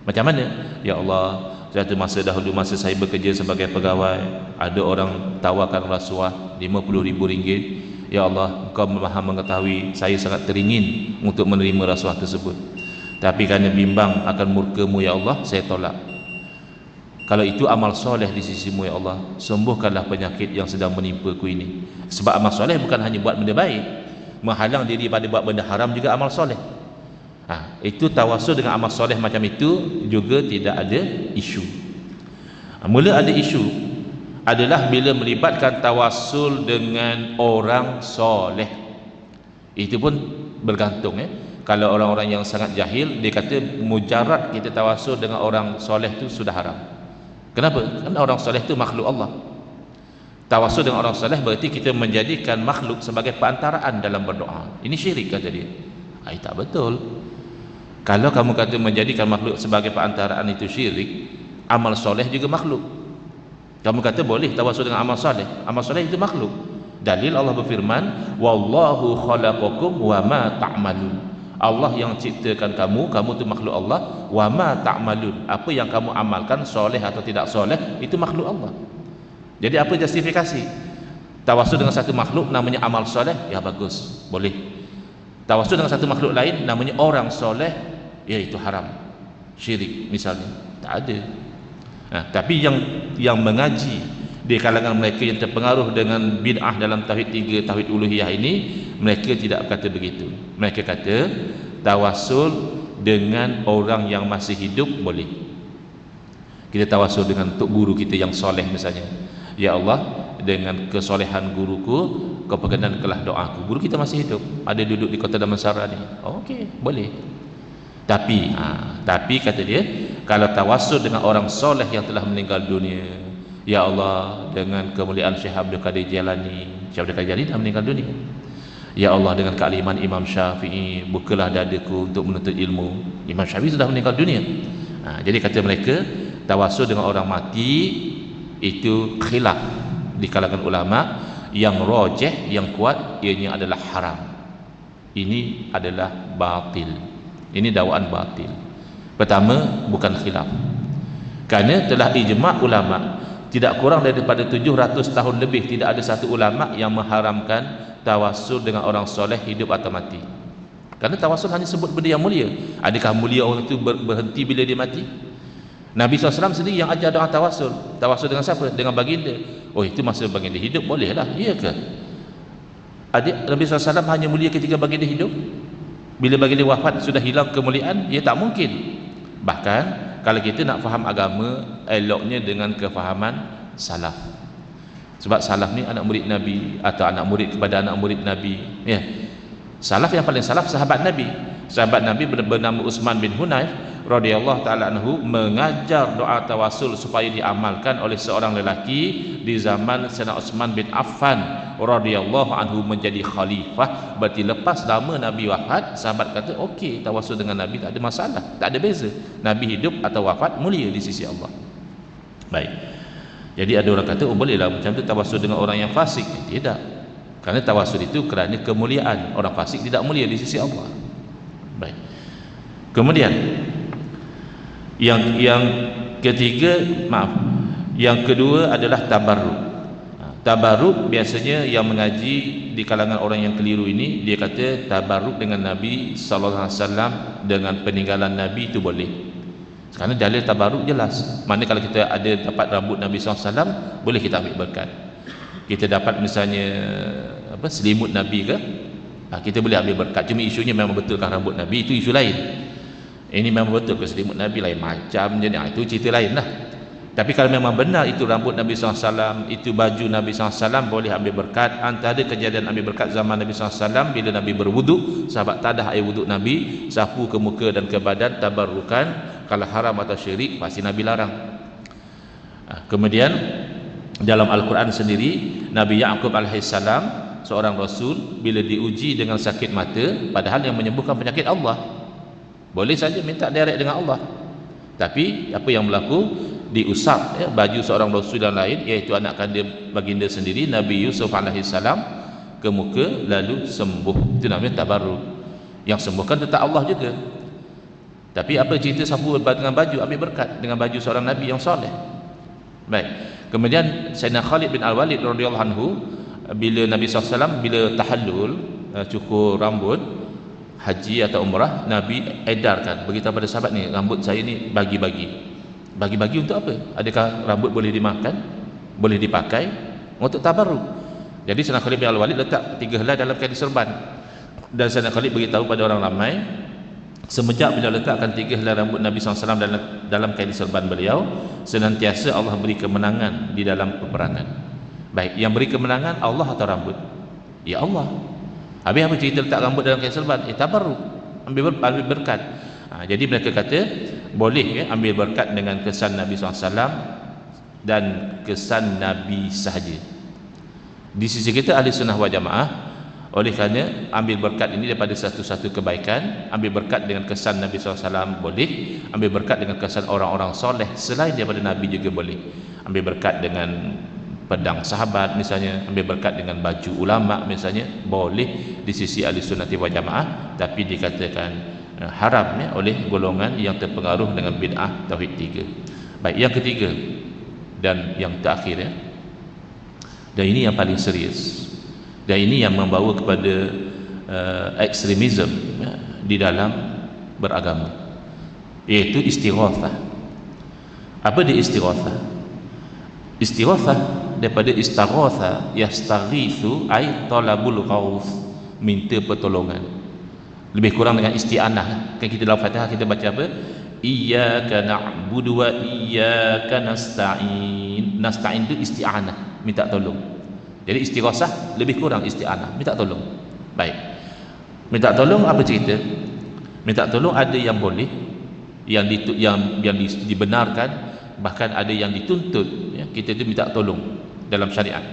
Macam mana? Ya Allah, satu masa dahulu masa saya bekerja sebagai pegawai, ada orang tawarkan rasuah RM50,000. Ya Allah, Engkau maha mengetahui saya sangat teringin untuk menerima rasuah tersebut, tapi kerana bimbang akan murka-Mu ya Allah, saya tolak. Kalau itu amal soleh di sisi-Mu ya Allah, sembuhkanlah penyakit yang sedang menimpa ku ini. Sebab amal soleh bukan hanya buat benda baik, menghalang diri pada buat benda haram juga amal soleh. Itu tawassul dengan amal soleh macam itu juga tidak ada isu. Mula ada isu adalah bila melibatkan tawassul dengan orang soleh. Itu pun bergantung. Kalau orang-orang yang sangat jahil, dia kata mujarad kita tawassul dengan orang soleh itu sudah haram. Kenapa? Kerana orang soleh itu makhluk Allah. Tawassul dengan orang soleh berarti kita menjadikan makhluk sebagai perantaraan dalam berdoa. Ini syirik kata dia. Tak betul. Kalau kamu kata menjadikan makhluk sebagai perantaraan itu syirik, amal soleh juga makhluk. Kamu kata boleh tawassul dengan amal soleh. Amal soleh itu makhluk. Dalil Allah berfirman, wallahu khalaqakum wa ma ta'malun. Allah yang ciptakan kamu, kamu itu makhluk Allah. Wa ma ta'malun, apa yang kamu amalkan, soleh atau tidak soleh, itu makhluk Allah. Jadi apa justifikasi? Tawassul dengan satu makhluk namanya amal soleh, ya bagus, boleh. Tawassul dengan satu makhluk lain namanya orang soleh, ya itu haram, syirik misalnya, tak ada. Tapi yang mengaji di kalangan mereka yang terpengaruh dengan bid'ah dalam tauhid 3, tauhid uluhiyah ini, mereka tidak kata begitu. Mereka kata tawassul dengan orang yang masih hidup boleh. Kita tawassul dengan tok guru kita yang soleh misalnya, ya Allah, dengan kesolehan guruku, Kau perkenankanlah doaku. Guru kita masih hidup, ada duduk di kota Damansara ni. Okey, boleh. Tapi kata dia, kalau tawassul dengan orang soleh yang telah meninggal dunia, ya Allah, dengan kemuliaan Syekh Abdul Qadir Jailani. Syekh Abdul Qadir Jailani dah meninggal dunia. Ya Allah, dengan kealiman Imam Syafi'i, bukalah dadaku untuk menuntut ilmu. Imam Syafi'i sudah meninggal dunia. Jadi kata mereka, tawassul dengan orang mati itu khilaf di kalangan ulama. Yang rajih, yang kuat, ianya adalah haram. Ini adalah batil. Ini dakwaan batil. Pertama, bukan khilaf, kerana telah ijma' ulama, tidak kurang daripada 700 tahun lebih tidak ada satu ulama yang mengharamkan tawassul dengan orang soleh hidup atau mati. Kerana tawassul hanya sebut benda yang mulia. Adakah mulia orang itu berhenti bila dia mati? Nabi SAW sendiri yang ajar doa tawassul. Tawassul dengan siapa? Dengan baginda. Oh, itu masa baginda hidup, bolehlah. Iya ke? Nabi SAW hanya mulia ketika baginda hidup? Bila baginda wafat sudah hilang kemuliaan? Ya, tak mungkin. Bahkan kalau kita nak faham agama, eloknya dengan kefahaman salaf. Sebab salaf ni anak murid Nabi, atau anak murid kepada anak murid Nabi, ya. Salaf yang paling salaf sahabat Nabi. Sahabat Nabi bernama Utsman bin Hunayf radhiyallahu taala anhu mengajar doa tawassul supaya diamalkan oleh seorang lelaki di zaman Sayyidina Utsman bin Affan radhiyallahu anhu menjadi khalifah. Berarti lepas lama Nabi wafat, sahabat kata okey, tawassul dengan Nabi tak ada masalah, tak ada beza. Nabi hidup atau wafat mulia di sisi Allah. Baik. Jadi ada orang kata, oh bolehlah macam tu tawassul dengan orang yang fasik. Tidak. Kerana tawassul itu kerana kemuliaan. Orang fasik tidak mulia di sisi Allah. Baik. Kemudian yang ketiga, yang kedua adalah tabarruk. Tabarruk biasanya yang mengaji di kalangan orang yang keliru ini, dia kata tabarruk dengan Nabi sallallahu alaihi wasallam dengan peninggalan Nabi itu boleh. Kerana dalil tabarruk jelas. Mana kalau kita ada dapat rambut Nabi sallallahu alaihi wasallam, boleh kita ambil berkat. Kita dapat misalnya selimut Nabi ke, kita boleh ambil berkat. Cuma isunya memang betulkah rambut Nabi, itu isu lain. Ini memang betul ke selimut Nabi lain macam je ni, itu cerita lain lah. Tapi kalau memang benar itu rambut Nabi SAW, itu baju Nabi SAW, boleh ambil berkat. Antara kejadian ambil berkat zaman Nabi SAW, bila Nabi berwuduk, sahabat tadah air wuduk Nabi, sapu ke muka dan ke badan, tabarrukan. Kalau haram atau syirik, pasti Nabi larang. Kemudian dalam Al-Quran sendiri, Nabi Ya'qub alaihissalam, seorang Rasul, bila diuji dengan sakit mata, padahal yang menyembuhkan penyakit Allah, boleh saja minta direct dengan Allah. Tapi apa yang berlaku, diusap baju seorang Rasul yang lain, iaitu anak kandung baginda sendiri, Nabi Yusuf alaihissalam, ke muka, lalu sembuh. Itu namanya tabarruk. Yang sembuhkan tetap Allah juga. Tapi apa cerita sapu dengan baju, ambil berkat dengan baju seorang Nabi yang soleh. Baik. Kemudian Sayyidina Khalid bin Al-Walid radhiyallahu anhu, bila Nabi SAW bila tahallul, cukur rambut haji atau umrah, Nabi edarkan, beritahu pada sahabat ni, rambut saya ni bagi-bagi untuk apa? Adakah rambut boleh dimakan, boleh dipakai? Untuk tabarruk. Jadi Sayyidina Khalid bin Al-Walid letak 3 helai dalam kain serban, dan Sayyidina Khalid beritahu pada orang ramai, semenjak beliau letakkan 3 helai rambut Nabi SAW dalam kain serban beliau, senantiasa Allah beri kemenangan di dalam peperangan. Baik, yang beri kemenangan Allah atau rambut? Ya Allah. Habis apa cerita letak rambut dalam kain serban? Tabarruk, ambil berkat. Jadi mereka kata boleh ambil berkat dengan kesan Nabi SAW dan kesan Nabi sahaja. Di sisi kita ahli sunnah wal jamaah, oleh kerana ambil berkat ini daripada satu-satu kebaikan, ambil berkat dengan kesan Nabi SAW boleh, ambil berkat dengan kesan orang-orang soleh selain daripada Nabi juga boleh. Ambil berkat dengan pedang sahabat misalnya, ambil berkat dengan baju ulama misalnya, boleh di sisi ahli sunnah wal jamaah. Tapi dikatakan haram oleh golongan yang terpengaruh dengan bid'ah tauhid 3. Baik, yang ketiga dan yang terakhir, dan ini yang paling serius, dan ini yang membawa kepada ekstremisme di dalam beragama, iaitu istighatsah. Apa dia istighatsah? Istighatsah daripada istaghatha yastaghithu ay talabul ghaus, minta pertolongan. Lebih kurang dengan isti'anah. Kan kita dalam Fatihah kita baca apa? Iyyaka na'budu wa iyyaka nasta'in. Nasta'in itu isti'anah, minta tolong. Jadi istighatsah lebih kurang isti'anah, minta tolong. Baik. Minta tolong apa cerita? Minta tolong ada yang boleh, yang dibenarkan, bahkan ada yang dituntut, kita itu minta tolong dalam syariat,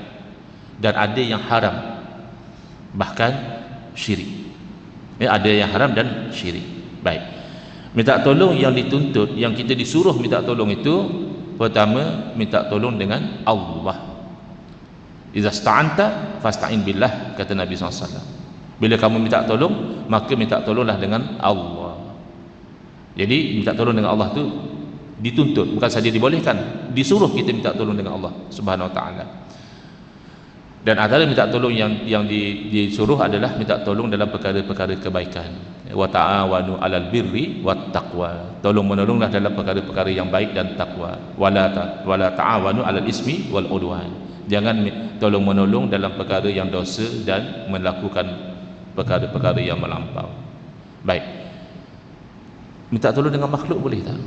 dan ada yang haram, bahkan syirik. Ada yang haram dan syirik. Baik. Minta tolong yang dituntut, yang kita disuruh minta tolong itu, pertama minta tolong dengan Allah. Idza sta'anta fasta'in billah, kata Nabi SAW. Bila kamu minta tolong, maka minta tolonglah dengan Allah. Jadi minta tolong dengan Allah tu dituntut, bukan saja dibolehkan, disuruh kita minta tolong dengan Allah Subhanahu Wa Taala. Dan antara minta tolong yang disuruh adalah minta tolong dalam perkara-perkara kebaikan. Wa ta'awanu 'alal birri wat taqwa. Tolong menolonglah dalam perkara-perkara yang baik dan takwa. Wala ta'awanu 'alal ismi wal 'udwan. Jangan tolong menolong dalam perkara yang dosa dan melakukan perkara-perkara yang melampau. Baik. Minta tolong dengan makhluk boleh tak?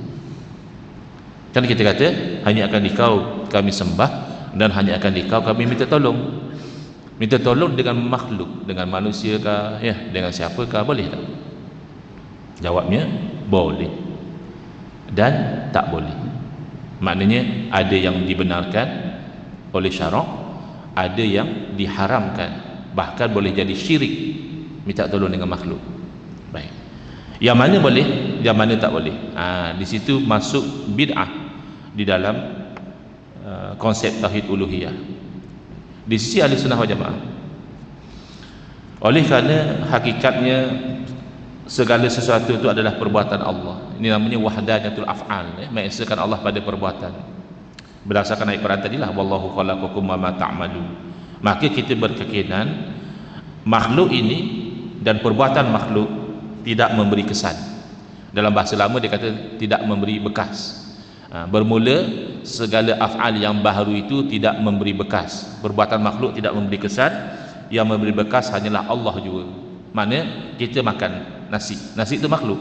Kan kita kata hanya akan Dikau kami sembah dan hanya akan Dikau kami minta tolong. Minta tolong dengan makhluk, dengan manusia kah, ya, dengan siapakah, boleh tak? Jawabnya boleh dan tak boleh. Maknanya ada yang dibenarkan oleh syarak, ada yang diharamkan, bahkan boleh jadi syirik minta tolong dengan makhluk. Baik. Yang mana boleh, yang mana tak boleh. Di situ masuk bid'ah di dalam konsep tauhid uluhiyah di sisi ahli sunnah wal jamaah. Oleh kerana hakikatnya segala sesuatu itu adalah perbuatan Allah. Ini namanya wahdaniyatul af'al, mengesahkan Allah pada perbuatan. Berdasarkan ayat Quran tadilah, wallahu khalaqakum wa ma ta'malun. Maka kita berkeyakinan makhluk ini dan perbuatan makhluk tidak memberi kesan. Dalam bahasa lama dia kata tidak memberi bekas. Bermula segala af'al yang baharu itu tidak memberi bekas. Perbuatan makhluk tidak memberi kesan, yang memberi bekas hanyalah Allah juga. Mana kita makan nasi, nasi itu makhluk.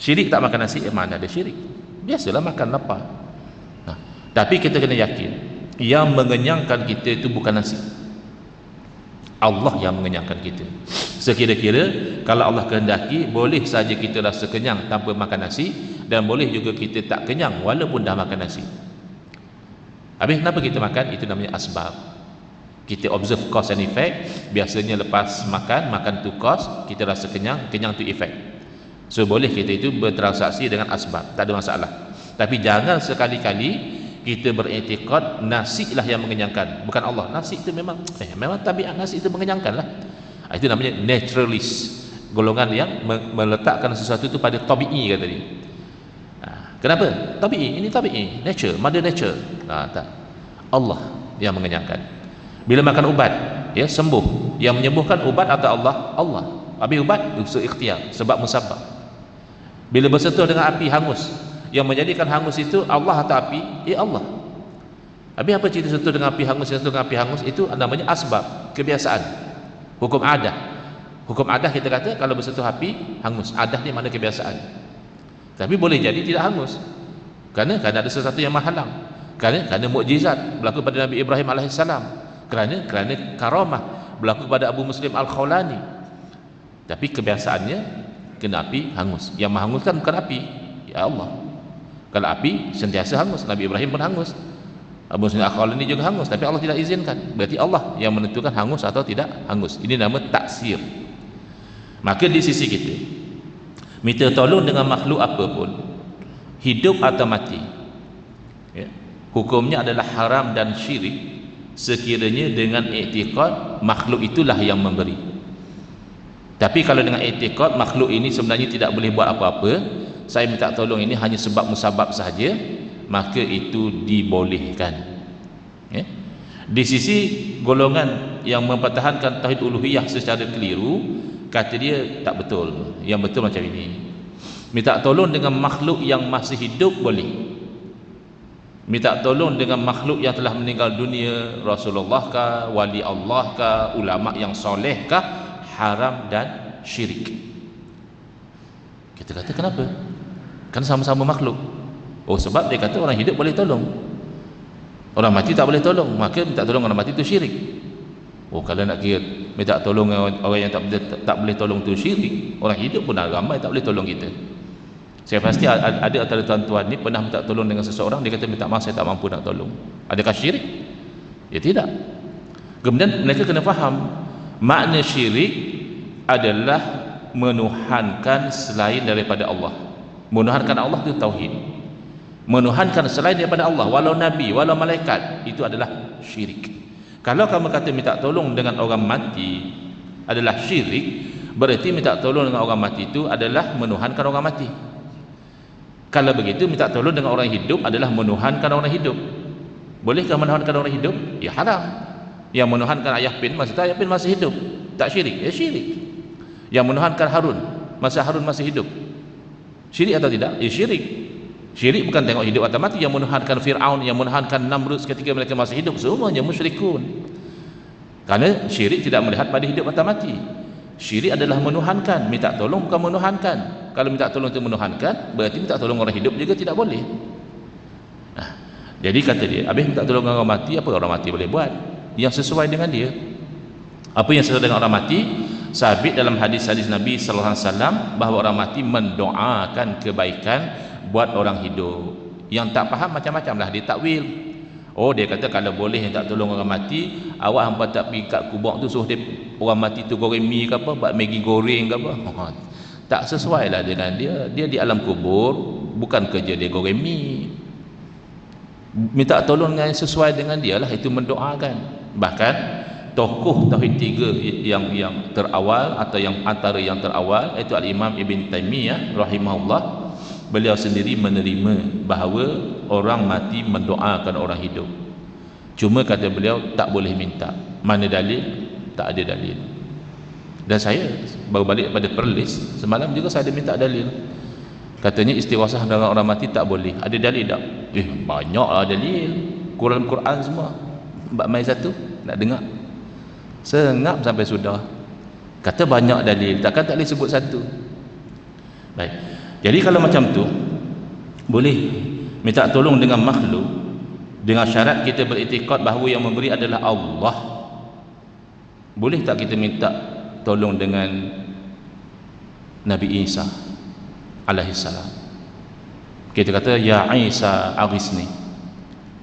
Syirik tak makan nasi, mana ada syirik, biasalah makan lapar. Tapi kita kena yakin yang mengenyangkan kita itu bukan nasi, Allah yang mengenyangkan kita. Sekira-kira kalau Allah kehendaki, boleh saja kita rasa kenyang tanpa makan nasi, dan boleh juga kita tak kenyang walaupun dah makan nasi. Habis kenapa kita makan? Itu namanya asbab. Kita observe cause and effect. Biasanya lepas makan tu cause, kita rasa kenyang, kenyang tu effect. So boleh kita itu bertransaksi dengan asbab, tak ada masalah. Tapi jangan sekali-kali kita beriktikad nasi lah yang mengenyangkan, bukan Allah. Nasi itu memang tabiat nasi itu mengenyangkan lah. Itu namanya naturalist, golongan yang meletakkan sesuatu itu pada tabi'i, kata dia. Kenapa? Tabi'i, ini tabi'i, nature, mother nature. Tak. Allah yang mengenyangkan. Bila makan ubat, ya, sembuh. Yang menyembuhkan ubat atau Allah? Allah. Habis ubat, usul ikhtiar, sebab musabab. Bila bersentuh dengan api, hangus. Yang menjadikan hangus itu Allah atau api? Ya Allah. Habis apa cerita sentuh dengan api hangus, sentuh dengan api hangus? Itu namanya asbab, kebiasaan. Hukum adah. Hukum adah kita kata kalau bersentuh api, hangus. Adah ni mana kebiasaan. Tapi boleh jadi tidak hangus. Kerana ada sesuatu yang menghalang. Kerana mukjizat berlaku pada Nabi Ibrahim AS. Kerana karamah berlaku pada Abu Muslim Al-Khawlani. Tapi kebiasaannya kena api, hangus. Yang menghanguskan bukan api, ya Allah. Kalau api sentiasa hangus, Nabi Ibrahim pun hangus, Abu Muslim Al-Khawlani juga hangus, tapi Allah tidak izinkan. Berarti Allah yang menentukan hangus atau tidak hangus. Ini nama taksir. Maka di sisi kita minta tolong dengan makhluk apapun, hidup atau mati, ya, hukumnya adalah haram dan syirik sekiranya dengan iktikad makhluk itulah yang memberi. Tapi kalau dengan iktikad makhluk ini sebenarnya tidak boleh buat apa-apa, saya minta tolong ini hanya sebab musabab sahaja, maka itu dibolehkan. Ya. Di sisi golongan yang mempertahankan tauhid uluhiyah secara keliru, kata dia tak betul. Yang betul macam ini, minta tolong dengan makhluk yang masih hidup boleh. Minta tolong dengan makhluk yang telah meninggal dunia, Rasulullah kah, wali Allah kah, ulama yang soleh kah, haram dan syirik. Kita kata kenapa? Kan sama-sama makhluk. Oh, sebab dia kata orang hidup boleh tolong, orang mati tak boleh tolong, maka minta tolong orang mati itu syirik. Oh, kalau nak kira minta tolong orang yang tak boleh tolong tu syirik, orang hidup pun ramai tak boleh tolong kita. Saya pasti ada antara tuan-tuan ni pernah minta tolong dengan seseorang, dia kata minta maaf saya tak mampu nak tolong. Adakah syirik? Ya tidak. Kemudian mereka kena faham makna syirik adalah menuhankan selain daripada Allah. Menuhankan Allah itu tauhid. Menuhankan selain daripada Allah, walau nabi, walau malaikat, itu adalah syirik. Kalau kamu kata minta tolong dengan orang mati adalah syirik, berarti minta tolong dengan orang mati itu adalah menuhankan orang mati. Kalau begitu, minta tolong dengan orang hidup adalah menuhankan orang hidup. Bolehkah menuhankan orang hidup? Ya haram. Yang menuhankan ayah Pin, maksudnya ayah Pin masih hidup, tak syirik? Ya syirik. Yang menuhankan Harun, masa Harun masih hidup, syirik atau tidak? Ya syirik. Syirik bukan tengok hidup atau mati. Yang menuhankan Fir'aun, yang menuhankan Namrud ketika mereka masih hidup, semuanya musyrikun. Karena syirik tidak melihat pada hidup atau mati. Syirik adalah menuhankan. Minta tolong bukan menuhankan. Kalau minta tolong itu menuhankan, berarti minta tolong orang hidup juga tidak boleh. Nah, jadi kata dia, habis minta tolong orang mati, apa orang mati boleh buat yang sesuai dengan dia? Apa yang sesuai dengan orang mati? Sabit dalam hadis-hadis Nabi sallallahu alaihi wasallam bahawa orang mati mendoakan kebaikan buat orang hidup. Yang tak faham macam-macam lah, dia takwil. Oh, dia kata kalau boleh tak tolong orang mati, awak hampa tak pergi kat kubur tu suruh dia, orang mati tu goreng mi ke apa, buat maggi goreng ke apa. Tak sesuai lah dengan dia. Dia di alam kubur, bukan kerja dia goreng mi. Minta tolong yang sesuai dengan dia lah, itu mendoakan. Bahkan tokoh tauhid tiga yang terawal atau yang antara yang terawal, itu Al-Imam Ibn Taymiyah rahimahullah, beliau sendiri menerima bahawa orang mati mendoakan orang hidup. Cuma kata beliau tak boleh minta. Mana dalil? Tak ada dalil. Dan saya baru balik pada Perlis semalam juga saya ada minta dalil. Katanya istighosah dengan orang mati tak boleh. Ada dalil tak? Banyaklah dalil. Quran semua. Mbak Mai satu nak dengar? Sengap sampai sudah. Kata banyak dalil, takkan tak boleh sebut satu. Baik. Jadi kalau macam tu, boleh minta tolong dengan makhluk dengan syarat kita beriktikad bahawa yang memberi adalah Allah. Boleh tak kita minta tolong dengan Nabi Isa alaihissalam? Kita kata ya Isa aghisni.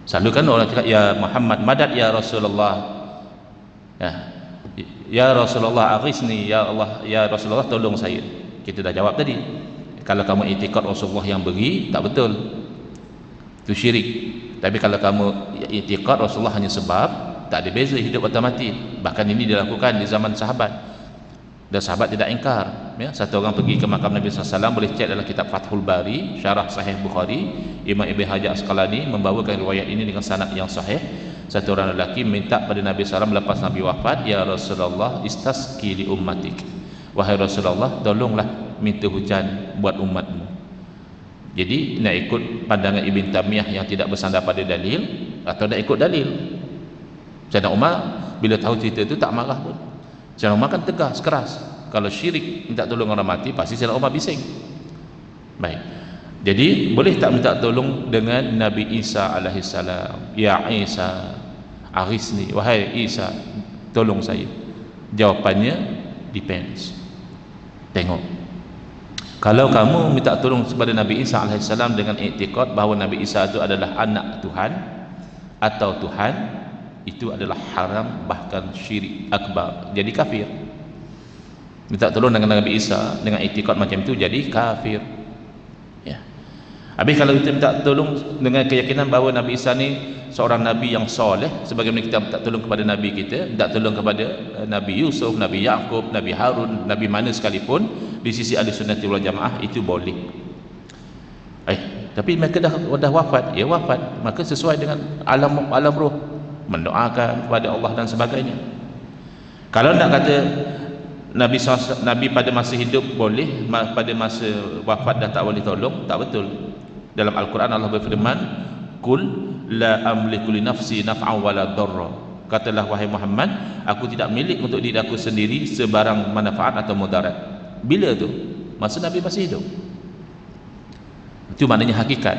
Selalu kan orang cakap ya Muhammad madad ya Rasulullah. Ya Rasulullah aghisni, ya Allah ya Rasulullah tolong saya. Kita dah jawab tadi. Kalau kamu i'tikad Rasulullah yang beri, tak betul, itu syirik. Tapi kalau kamu i'tikad Rasulullah hanya sebab, tak ada beza hidup atau mati. Bahkan ini dilakukan di zaman sahabat, dan sahabat tidak ingkar ya. Satu orang pergi ke makam Nabi SAW, boleh cek dalam kitab Fathul Bari Syarah Sahih Bukhari, Imam Ibn Hajar Asqalani membawakan riwayat ini dengan sanad yang sahih. Satu orang lelaki minta pada Nabi SAW lepas Nabi wafat, ya Rasulullah istasqi li ummatik, wahai Rasulullah tolonglah minta hujan buat umatmu. Jadi nak ikut pandangan Ibn Taymiyah yang tidak bersandar pada dalil, atau nak ikut dalil. Sayyidina Umar bila tahu cerita itu tak marah pun. Sayyidina Umar kan tegas, keras. Kalau syirik minta tolong orang mati, pasti Sayyidina Umar bising. Baik. Jadi boleh tak minta tolong dengan Nabi Isa alaihissalam? Ya Isa aghisni, wahai Isa tolong saya. Jawapannya depends. Tengok, kalau kamu minta tolong kepada Nabi Isa alaihissalam dengan i'tikad bahawa Nabi Isa itu adalah anak Tuhan atau Tuhan, itu adalah haram, bahkan syirik akbar, jadi kafir. Minta tolong dengan Nabi Isa dengan i'tikad macam itu jadi kafir ya. Habis kalau kita minta tolong dengan keyakinan bahawa Nabi Isa ni seorang Nabi yang soleh, sebagaimana kita minta tolong kepada Nabi kita, minta tolong kepada Nabi Yusuf, Nabi Yaqub, Nabi Harun, Nabi mana sekalipun, di sisi Ahlussunnah wal Jamaah itu boleh. Tapi mereka dah wafat, ya wafat, maka sesuai dengan alam roh, mendoakan kepada Allah dan sebagainya. Kalau nak kata Nabi pada masa hidup boleh, pada masa wafat dah tak boleh tolong, tak betul. Dalam Al-Quran Allah berfirman, Qul la amliku li nafsi naf'an wala dharra. Katalah wahai Muhammad, aku tidak milik untuk diri aku sendiri sebarang manfaat atau mudarat. Bila tu? Masa Nabi masih hidup. Itu maknanya hakikat.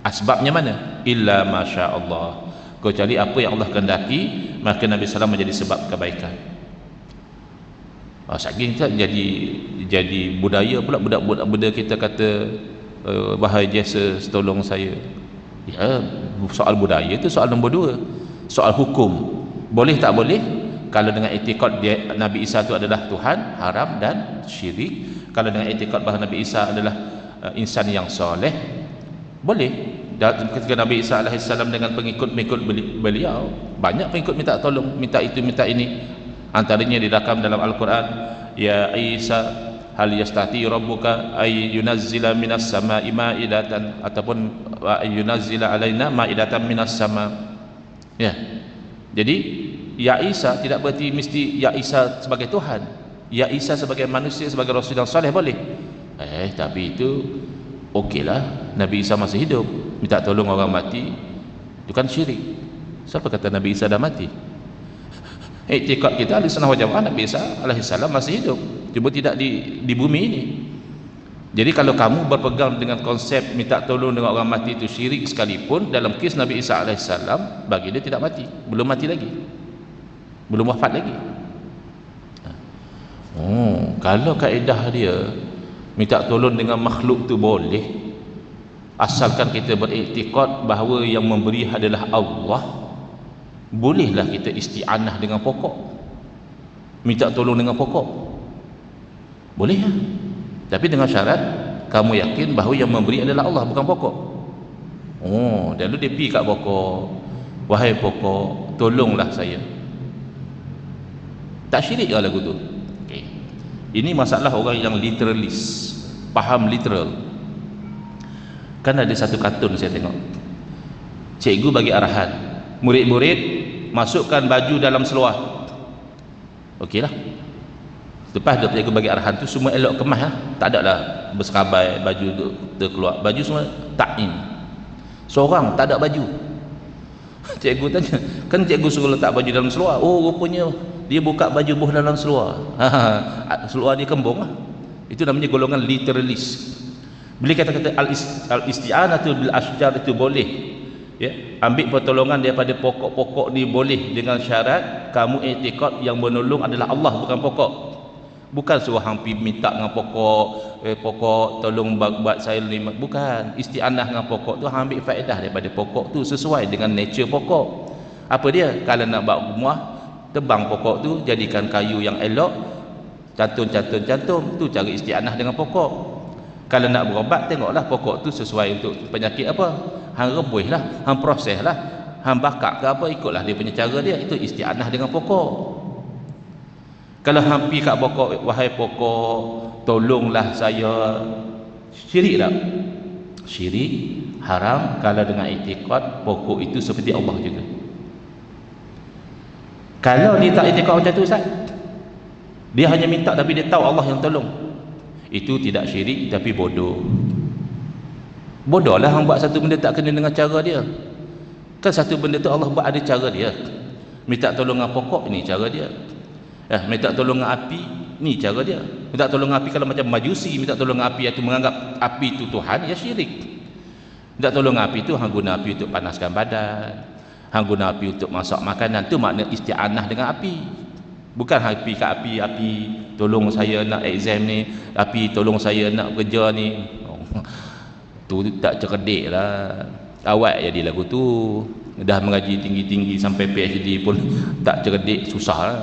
Asbabnya mana? Illa masya Allah. Kecuali apa yang Allah kehendaki, maka Nabi SAW menjadi sebab kebaikan. Saking jadi budaya pula budak-budak kita kata wahai Jesus tolong saya. Ya, soal budaya itu soal nombor dua. Soal hukum, boleh tak boleh? Kalau dengan i'tikad Nabi Isa itu adalah Tuhan, haram dan syirik. Kalau dengan i'tikad bahawa Nabi Isa adalah insan yang soleh, boleh. Dan ketika Nabi Isa alaihissalam dengan pengikut-pengikut beliau, banyak pengikut minta tolong, minta itu, minta ini. Antaranya direkam dalam Al-Quran, ya Isa hal yastati rabbuka ay yunazzila minas sama'i ma'idatan, ataupun yunazzila alaina ma'idatan minas sama. Ya. Jadi ya Isa tidak berarti mesti ya Isa sebagai Tuhan. Ya Isa sebagai manusia, sebagai Rasul yang saleh boleh. Tapi itu okeylah, Nabi Isa masih hidup, minta tolong orang mati itu kan syirik. Siapa kata Nabi Isa dah mati? Iktikad kita Ahlussunnah wal Jamaah, Nabi Isa alaihissalam masih hidup, cuma tidak di bumi ini. Jadi kalau kamu berpegang dengan konsep minta tolong dengan orang mati itu syirik sekalipun, dalam kes Nabi Isa alaihissalam, bagi dia tidak mati, belum mati lagi, belum wafat lagi. Kalau kaedah dia minta tolong dengan makhluk tu boleh, asalkan kita beriktikad bahawa yang memberi adalah Allah, bolehlah kita isti'anah dengan pokok, minta tolong dengan pokok, boleh ya? Tapi dengan syarat kamu yakin bahawa yang memberi adalah Allah, bukan pokok. Lalu dia pergi kat pokok, wahai pokok, tolonglah saya. Tak syirik ke lagu tu? Ini masalah orang yang literalis, faham literal. Kan ada satu kartun saya tengok, cikgu bagi arahan, murid-murid masukkan baju dalam seluar. Okeylah, lepas dia cikgu bagi arahan tu, semua elok kemas lah. Tak ada lah berserabai baju terkeluar, baju semua ta'in. Seorang tak ada baju. Cikgu tanya, kan cikgu suruh letak baju dalam seluar. Rupanya dia buka baju buh dalam seluar. Seluar dia kembung lah. Itu namanya golongan literalis. Bila kata-kata al-isti'anatu bil asjar itu boleh, ya, ambil pertolongan daripada pokok-pokok ni boleh, dengan syarat kamu i'tikad yang menolong adalah Allah, bukan pokok. Bukan suruh hampi minta dengan pokok, pokok tolong buat saya ni, bukan. Isti'anah dengan pokok tu ambil faedah daripada pokok tu sesuai dengan nature pokok. Apa dia? Kalau nak buat rumah, tebang pokok tu, jadikan kayu yang elok, cantum tu cara isti'anah dengan pokok. Kalau nak berobat, tengoklah pokok tu sesuai untuk penyakit apa, hang rebuih lah, hang proses lah, hang bakar ke apa, ikutlah dia punya cara dia. Itu isti'anah dengan pokok. Kalau hang pergi kat pokok, wahai pokok, tolonglah saya, syirik tak? Syirik, haram kalau dengan iktikad pokok itu seperti Allah juga. Kalau dia tak iktikad macam tu, Ustaz, dia hanya minta tapi dia tahu Allah yang tolong, itu tidak syirik tapi bodoh. Bodoh lah hang buat satu benda tak kena dengan cara dia. Kan satu benda tu Allah buat ada cara dia. Minta tolong dengan pokok, ni cara dia. Minta tolong dengan api, ni cara dia. Minta tolong dengan api, kalau macam majusi minta tolong dengan api itu menganggap api itu Tuhan, ya syirik. Minta tolong dengan api itu, hang guna api untuk panaskan badan, hang guna api untuk masak makanan, tu makna isti'anah dengan api. Bukan api ke api, tolong saya nak exam ni, api tolong saya nak kerja ni. Tu tak cerdik lah. Awak jadi lagu tu, dah mengaji tinggi-tinggi sampai PhD pun tak cerdik, susah lah.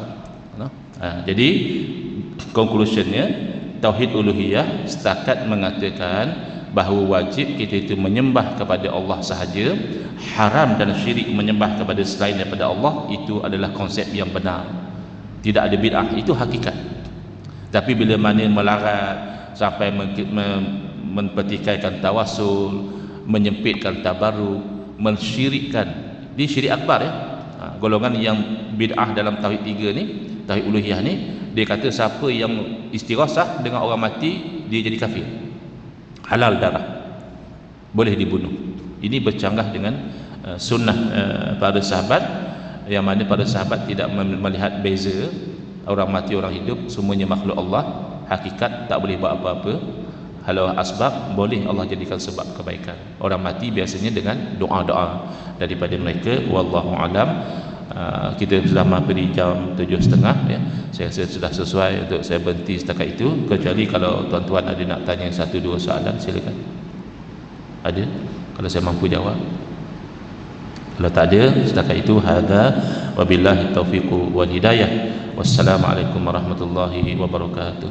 Jadi conclusionnya, tauhid uluhiyah setakat mengatakan bahawa wajib kita itu menyembah kepada Allah sahaja, haram dan syirik menyembah kepada selain daripada Allah, itu adalah konsep yang benar, tidak ada bid'ah, itu hakikat. Tapi bila mana melarat sampai mempertikaikan tawassul, menyempitkan tabarruk, mensyirikkan, ini syirik akbar ya. Golongan yang bid'ah dalam tauhid tiga ni, tauhid uluhiyah ni, dia kata siapa yang istighasah dengan orang mati, dia jadi kafir, halal darah, boleh dibunuh. Ini bercanggah dengan sunnah para sahabat, yang mana para sahabat tidak melihat beza orang mati orang hidup, semuanya makhluk Allah, hakikat tak boleh buat apa-apa. Kalau asbab boleh Allah jadikan sebab kebaikan. Orang mati biasanya dengan doa-doa daripada mereka. Wallahu alam. Kita sudah memperi jam 7.30 ya. Saya rasa sudah sesuai untuk saya berhenti setakat itu, kecuali kalau tuan-tuan ada nak tanya satu dua soalan, silakan. Ada? Kalau saya mampu jawab. Kalau tak ada, setakat itu hadza wabillahi taufiq wal hidayah. Wassalamualaikum warahmatullahi wabarakatuh.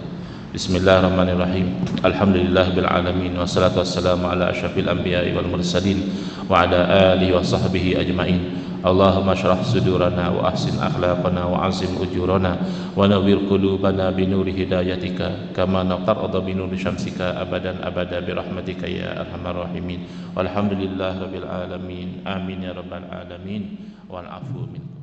Bismillahirrahmanirrahim. Alhamdulillah bil alamin wassalatu wassalamu ala asyrafil anbiya'i wal mursalin wa ala alihi wa sahbihi ajmain. Allahumma shrah sudurana wa ahsin akhlaqana wa azim ujurana wa nawwir qulubana bi nuri hidayatika kama naqarada bi nuri syamsika abadan abada bi rahmatika ya arhamar rahimin. Walhamdulillah rabbil alamin. Amin ya rabbal alamin. Wal afu minkum.